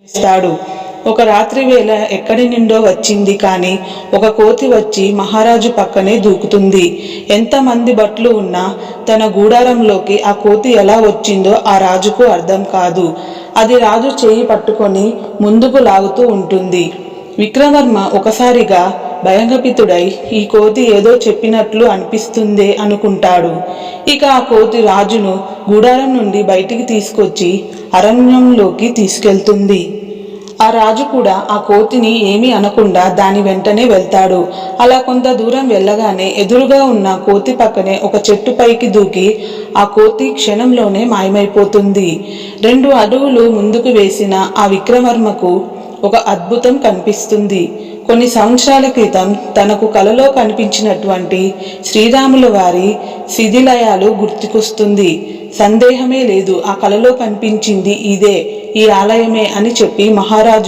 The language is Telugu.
చేస్తాడు. ఒక రాత్రి వేళ ఎక్కడి నుండో వచ్చింది కానీ ఒక కోతి వచ్చి మహారాజు పక్కనే దూకుతుంది. ఎంతమంది భట్లు ఉన్నా తన గూడారంలోకి ఆ కోతి ఎలా వచ్చిందో ఆ రాజుకు అర్థం కాదు. అది రాజు చేయి పట్టుకొని ముందుకు లాగుతూ ఉంటుంది. విక్రమవర్మ ఒకసారిగా భయంకపితుడై ఈ కోతి ఏదో చెప్పినట్లు అనిపిస్తుందే అనుకుంటాడు. ఇక ఆ కోతి రాజును గూడారం నుండి బయటికి తీసుకొచ్చి అరణ్యంలోకి తీసుకెళ్తుంది. ఆ రాజు కూడా ఆ కోతిని ఏమీ అనకుండా దాని వెంటనే వెళ్తాడు. అలా కొంత దూరం వెళ్ళగానే ఎదురుగా ఉన్న కోతి పక్కనే ఒక చెట్టు పైకి దూకి ఆ కోతి క్షణంలోనే మాయమైపోతుంది. 2 అడుగులు ముందుకు వేసిన ఆ విక్రమవర్మకు ఒక అద్భుతం కనిపిస్తుంది. కొన్ని సంవత్సరాల క్రితం తనకు కలలో కనిపించినటువంటి శ్రీరాముల వారి శిథిలయాలు గుర్తుకొస్తుంది. సందేహమే లేదు, ఆ కలలో కనిపించింది ఇదే, ఈ ఆలయమే అని చెప్పి మహారాజు